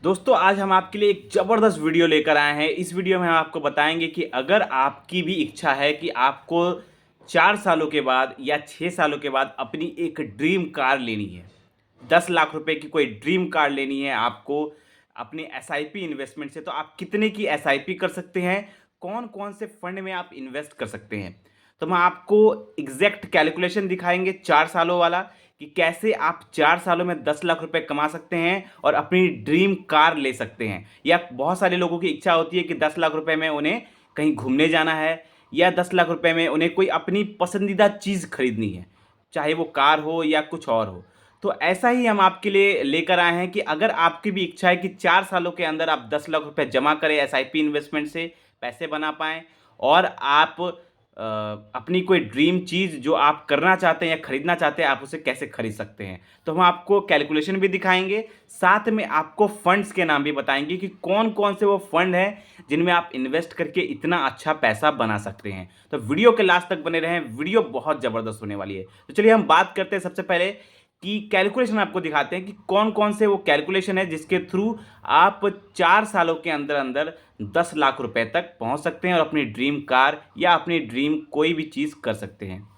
दोस्तों आज हम आपके लिए एक ज़बरदस्त वीडियो लेकर आए हैं। इस वीडियो में हम आपको बताएंगे कि अगर आपकी भी इच्छा है कि आपको 4 सालों के बाद या 6 सालों के बाद अपनी एक ड्रीम कार लेनी है, 10 लाख रुपए की कोई ड्रीम कार लेनी है आपको अपने एसआईपी इन्वेस्टमेंट से, तो आप कितने की एसआईपी कर सकते हैं, कौन कौन से फंड में आप इन्वेस्ट कर सकते हैं। तो हम आपको एग्जैक्ट कैलकुलेशन दिखाएंगे 4 सालों वाला कि कैसे आप 4 सालों में 10 लाख रुपए कमा सकते हैं और अपनी ड्रीम कार ले सकते हैं। या बहुत सारे लोगों की इच्छा होती है कि 10 लाख रुपए में उन्हें कहीं घूमने जाना है, या 10 लाख रुपए में उन्हें कोई अपनी पसंदीदा चीज़ खरीदनी है, चाहे वो कार हो या कुछ और हो। तो ऐसा ही हम आपके लिए लेकर आए हैं कि अगर आपकी भी इच्छा है कि 4 सालों के अंदर आप 10 लाख रुपए जमा करें एसआईपी इन्वेस्टमेंट से, पैसे बना पाएँ और आप अपनी कोई ड्रीम चीज़ जो आप करना चाहते हैं या खरीदना चाहते हैं, आप उसे कैसे खरीद सकते हैं। तो हम आपको कैलकुलेशन भी दिखाएंगे, साथ में आपको फंड्स के नाम भी बताएंगे कि कौन कौन से वो फंड हैं जिनमें आप इन्वेस्ट करके इतना अच्छा पैसा बना सकते हैं। तो वीडियो के लास्ट तक बने रहें, वीडियो बहुत ज़बरदस्त होने वाली है। तो चलिए हम बात करते हैं सबसे पहले कि कैलकुलेशन आपको दिखाते हैं कि कौन कौन से वो कैलकुलेशन है जिसके थ्रू आप 4 सालों के अंदर अंदर 10 लाख रुपए तक पहुंच सकते हैं और अपनी ड्रीम कार या अपनी ड्रीम कोई भी चीज़ कर सकते हैं।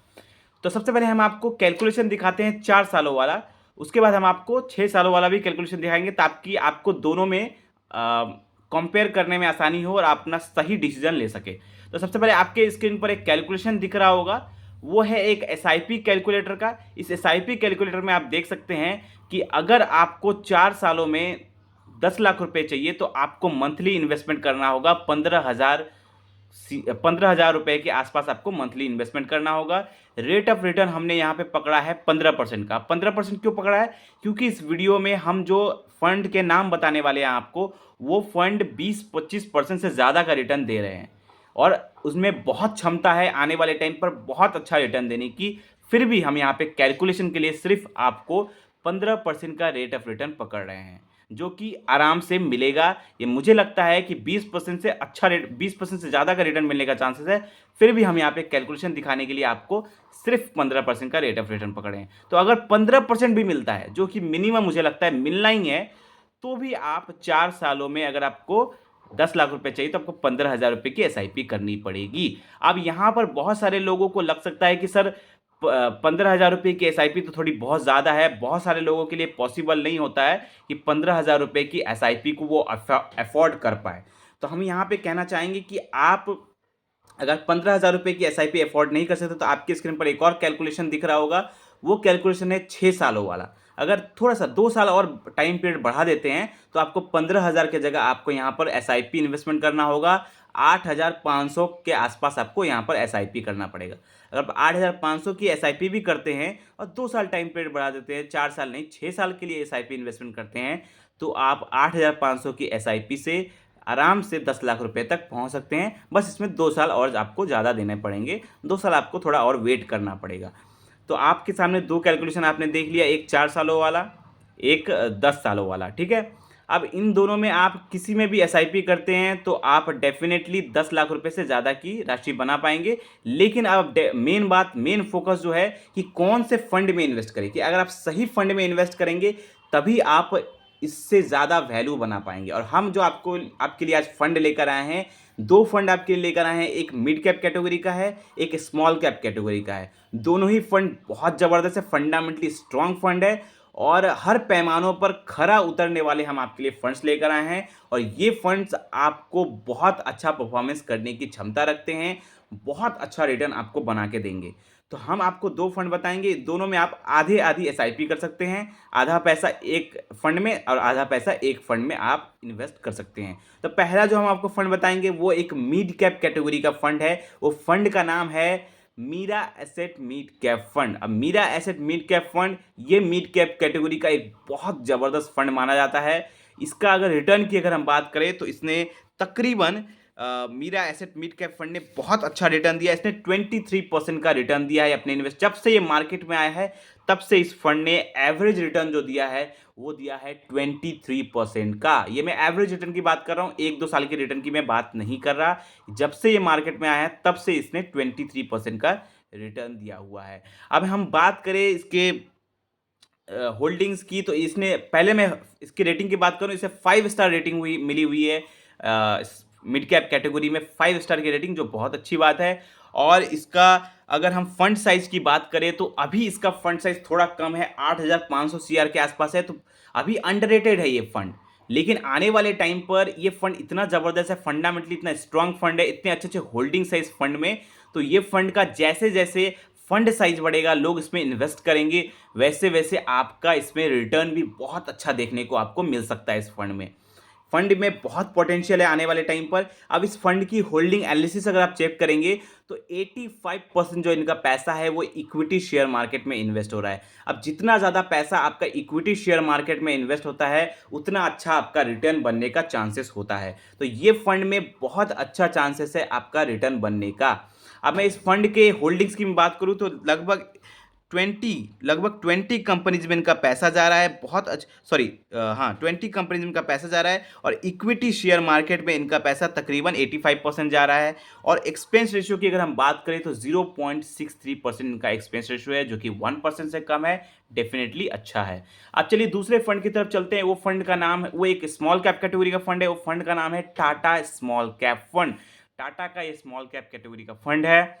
तो सबसे पहले हम आपको कैलकुलेशन दिखाते हैं 4 सालों वाला, उसके बाद हम आपको 6 सालों वाला भी कैलकुलेशन दिखाएंगे ताकि आपको दोनों में कंपेयर करने में आसानी हो और आप अपना सही डिसीजन ले सके। तो सबसे पहले आपके स्क्रीन पर एक कैलकुलेशन दिख रहा होगा, वो है एक एसआईपी कैलकुलेटर का। इस एसआईपी कैलकुलेटर में आप देख सकते हैं कि अगर आपको 4 सालों में 10 लाख रुपए चाहिए तो आपको मंथली इन्वेस्टमेंट करना होगा 15,000 रुपए के आसपास आपको मंथली इन्वेस्टमेंट करना होगा। रेट ऑफ रिटर्न हमने यहाँ पे पकड़ा है 15% का। 15% क्यों पकड़ा है? क्योंकि इस वीडियो में हम जो फंड के नाम बताने वाले हैं आपको, वो फंड 20-25% से ज़्यादा का रिटर्न दे रहे हैं और उसमें बहुत क्षमता है आने वाले टाइम पर बहुत अच्छा रिटर्न देने की। फिर भी हम यहाँ पे कैलकुलेशन के लिए सिर्फ आपको 15% का रेट ऑफ रिटर्न पकड़ रहे हैं, जो कि आराम से मिलेगा। ये मुझे लगता है कि 20% से अच्छा रेट, 20% से ज़्यादा का रिटर्न मिलने का चांसेस है। फिर भी हम यहाँ पे कैलकुलेशन दिखाने के लिए आपको सिर्फ 15% का रेट ऑफ रिटर्न पकड़े हैं। तो अगर 15% भी मिलता है, जो कि मिनिमम मुझे लगता है मिलना ही है, तो भी आप 4 सालों में अगर आपको 10 लाख रुपए चाहिए तो आपको 15,000 रुपये की एसआईपी करनी पड़ेगी। अब यहाँ पर बहुत सारे लोगों को लग सकता है कि सर 15,000 रुपये की एसआईपी तो थोड़ी बहुत ज़्यादा है। बहुत सारे लोगों के लिए पॉसिबल नहीं होता है कि 15,000 रुपये की एसआईपी को वो अफोर्ड कर पाए। तो हम यहाँ पे कहना चाहेंगे कि आप अगर 15,000 रुपये की एसआईपी अफोर्ड नहीं कर सकते तो आपकी स्क्रीन पर एक और कैलकुलेशन दिख रहा होगा। वो कैलकुलेशन है 6 सालों वाला। अगर थोड़ा सा 2 साल और टाइम पीरियड बढ़ा देते हैं तो आपको 15,000 की जगह आपको यहाँ पर एसआईपी इन्वेस्टमेंट करना होगा। 8,500 के आसपास आपको यहाँ पर एसआईपी करना पड़ेगा। अगर आप 8,500 की एसआईपी भी करते हैं और 2 साल टाइम पीरियड बढ़ा देते हैं, 4 साल नहीं 6 साल के लिए एसआईपी इन्वेस्टमेंट करते हैं, तो आप 8,500 की एसआईपी से आराम से 10 लाख रुपए तक पहुंच सकते हैं। बस इसमें 2 साल और आपको ज़्यादा देने पड़ेंगे, 2 साल आपको थोड़ा और वेट करना पड़ेगा। तो आपके सामने दो कैलकुलेशन आपने देख लिया, एक 4 सालों वाला, एक 10 सालों वाला, ठीक है। अब इन दोनों में आप किसी में भी एसआईपी करते हैं तो आप डेफिनेटली 10 लाख रुपए से ज़्यादा की राशि बना पाएंगे। लेकिन अब मेन बात, मेन फोकस जो है कि कौन से फंड में इन्वेस्ट करें, कि अगर आप सही फंड में इन्वेस्ट करेंगे तभी आप इससे ज़्यादा वैल्यू बना पाएंगे। और हम जो आपको आपके लिए आज फंड लेकर आए हैं, दो फंड आपके लिए लेकर आए हैं, एक मिड कैप कैटेगरी का है, एक स्मॉल कैप कैटेगरी का है। दोनों ही फंड बहुत ज़बरदस्त है, फंडामेंटली स्ट्रॉन्ग फंड है और हर पैमानों पर खरा उतरने वाले हम आपके लिए फंड्स लेकर आए हैं। और ये फंड्स आपको बहुत अच्छा परफॉर्मेंस करने की क्षमता रखते हैं, बहुत अच्छा रिटर्न आपको बना के देंगे। तो हम आपको दो फंड बताएंगे, दोनों में आप आधे आधी एसआईपी कर सकते हैं। आधा पैसा एक फंड में और आधा पैसा एक फंड में आप इन्वेस्ट कर सकते हैं। तो पहला जो हम आपको फंड बताएंगे वो एक मिड कैप कैटेगरी का फंड है। वो फंड का नाम है Mirae Asset mid cap fund. अब Mirae Asset mid cap fund, ये मिड कैप कैटेगरी का एक बहुत ज़बरदस्त फंड माना जाता है। इसका अगर रिटर्न की अगर हम बात करें तो इसने तकरीबन Mirae Asset mid cap fund ने बहुत अच्छा रिटर्न दिया। इसने 23% का रिटर्न दिया है अपने इन्वेस्ट, जब से ये मार्केट में आया है तब से इस फंड ने एवरेज रिटर्न जो दिया है वो दिया है 23% का। ये मैं एवरेज रिटर्न की बात कर रहा हूँ, 1-2 साल के रिटर्न की मैं बात नहीं कर रहा। जब से ये मार्केट में आया है तब से इसने 23% का रिटर्न दिया हुआ है। अब हम बात करें इसके होल्डिंग्स की, तो इसने पहले मैं इसकी रेटिंग की बात करूँ, इसे 5 स्टार रेटिंग मिली हुई है मिड कैप कैटेगरी में 5 स्टार की रेटिंग, जो बहुत अच्छी बात है। और इसका अगर हम फंड साइज की बात करें तो अभी इसका फंड साइज थोड़ा कम है, 8,500 सीआर के आसपास है, तो अभी अंडररेटेड है ये फंड। लेकिन आने वाले टाइम पर ये फंड इतना ज़बरदस्त है, फंडामेंटली इतना स्ट्रांग फंड है, इतने अच्छे अच्छे होल्डिंग साइज फंड में, तो ये फंड का जैसे जैसे फंड साइज बढ़ेगा, लोग इसमें इन्वेस्ट करेंगे, वैसे वैसे आपका इसमें रिटर्न भी बहुत अच्छा देखने को आपको मिल सकता है। इस फंड में बहुत पोटेंशियल है आने वाले टाइम पर। अब इस फंड की होल्डिंग एनालिसिस अगर आप चेक करेंगे तो 85% जो इनका पैसा है वो इक्विटी शेयर मार्केट में इन्वेस्ट हो रहा है। अब जितना ज़्यादा पैसा आपका इक्विटी शेयर मार्केट में इन्वेस्ट होता है, उतना अच्छा आपका रिटर्न बनने का चांसेस होता है। तो ये फंड में बहुत अच्छा चांसेस है आपका रिटर्न बनने का। अब मैं इस फंड के होल्डिंग्स की बात करूँ तो लगभग 20 कंपनीज में इनका पैसा जा रहा है, बहुत सॉरी हाँ 20 कंपनीज में इनका पैसा जा रहा है, और इक्विटी शेयर मार्केट में इनका पैसा तकरीबन 85% जा रहा है। और एक्सपेंस रेशियो की अगर हम बात करें तो 0.63% इनका एक्सपेंस रेशियो है, जो कि 1% से कम है, डेफिनेटली अच्छा है। अब चलिए दूसरे फंड की तरफ चलते हैं। वो फंड का नाम, वो एक स्मॉल कैप कैटेगरी का फंड है, वो फंड का नाम है Tata small cap fund. Tata का ये स्मॉल कैप कैटेगरी का फंड है।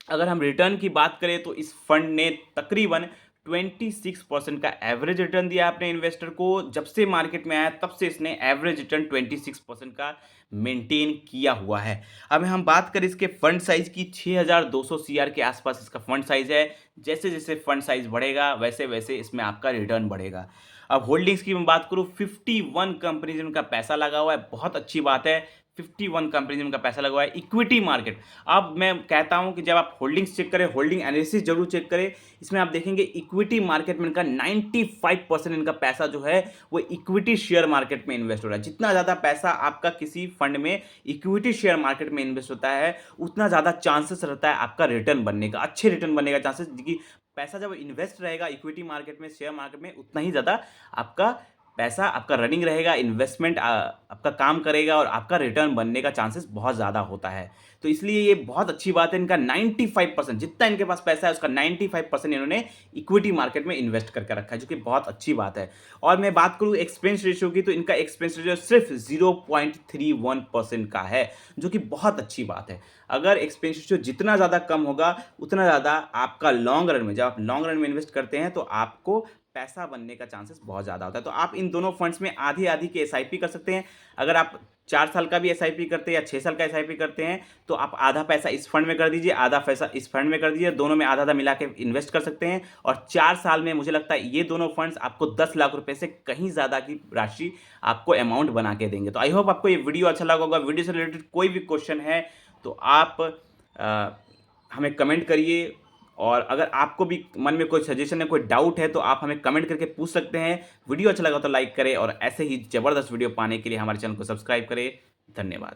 अगर हम रिटर्न की बात करें तो इस फंड ने तकरीबन 26% का एवरेज रिटर्न दिया अपने इन्वेस्टर को। जब से मार्केट में आया तब से इसने एवरेज रिटर्न 26% का मेंटेन किया हुआ है। अब हम बात करें इसके फंड साइज की, 6,200 सीआर के आसपास इसका फंड साइज है। जैसे जैसे फंड साइज बढ़ेगा वैसे वैसे इसमें आपका रिटर्न बढ़ेगा। अब होल्डिंग्स की मैं बात करूँ, 51 कंपनीज में इनका पैसा लगा हुआ है, बहुत अच्छी बात है। 51 कंपनीज में इनका पैसा लगा हुआ है। इक्विटी मार्केट, अब मैं कहता हूं कि जब आप होल्डिंग्स चेक करें, होल्डिंग एनालिसिस जरूर चेक करें, इसमें आप देखेंगे इक्विटी मार्केट में इनका 95% इनका पैसा जो है वो इक्विटी शेयर मार्केट में इन्वेस्ट हो रहा है। जितना ज़्यादा पैसा आपका किसी फंड में इक्विटी शेयर मार्केट में इन्वेस्ट होता है, उतना ज़्यादा चांसेस रहता है आपका रिटर्न बनने का, अच्छे रिटर्न बनने का चांसेस, कि पैसा जब इन्वेस्ट रहेगा इक्विटी मार्केट में, शेयर मार्केट में, उतना ही ज़्यादा आपका पैसा आपका रनिंग रहेगा, इन्वेस्टमेंट आपका काम करेगा और आपका रिटर्न बनने का चांसेस बहुत ज़्यादा होता है। तो इसलिए ये बहुत अच्छी बात है। इनका 95% जितना इनके पास पैसा है उसका 95% इन्होंने इक्विटी मार्केट में इन्वेस्ट करके रखा है, जो कि बहुत अच्छी बात है। और मैं बात करूँ एक्सपेंस रेशियो की, तो इनका एक्सपेंस रेशियो सिर्फ 0.31% का है, जो कि बहुत अच्छी बात है। अगर एक्सपेंस रेशियो जितना ज़्यादा कम होगा, उतना ज़्यादा आपका लॉन्ग रन में, जब आप लॉन्ग रन में इन्वेस्ट करते हैं तो आपको पैसा बनने का चांसेस बहुत ज़्यादा होता है। तो आप इन दोनों फंड्स में आधी आधी की एसआईपी कर सकते हैं। अगर आप 4 साल का भी एसआईपी करते हैं या 6 साल का एसआईपी करते हैं, तो आप आधा पैसा इस फंड में कर दीजिए, आधा पैसा इस फंड में कर दीजिए, दोनों में आधा आधा मिला के इन्वेस्ट कर सकते हैं। और 4 साल में मुझे लगता है ये दोनों फंड्स आपको 10 लाख रुपए से कहीं ज़्यादा की राशि आपको अमाउंट बना के देंगे। तो आई होप आपको ये वीडियो अच्छा लगा होगा। वीडियो से रिलेटेड कोई भी क्वेश्चन है तो आप हमें कमेंट करिए, और अगर आपको भी मन में कोई सजेशन है, कोई डाउट है, तो आप हमें कमेंट करके पूछ सकते हैं। वीडियो अच्छा लगा तो लाइक करें, और ऐसे ही ज़बरदस्त वीडियो पाने के लिए हमारे चैनल को सब्सक्राइब करें। धन्यवाद।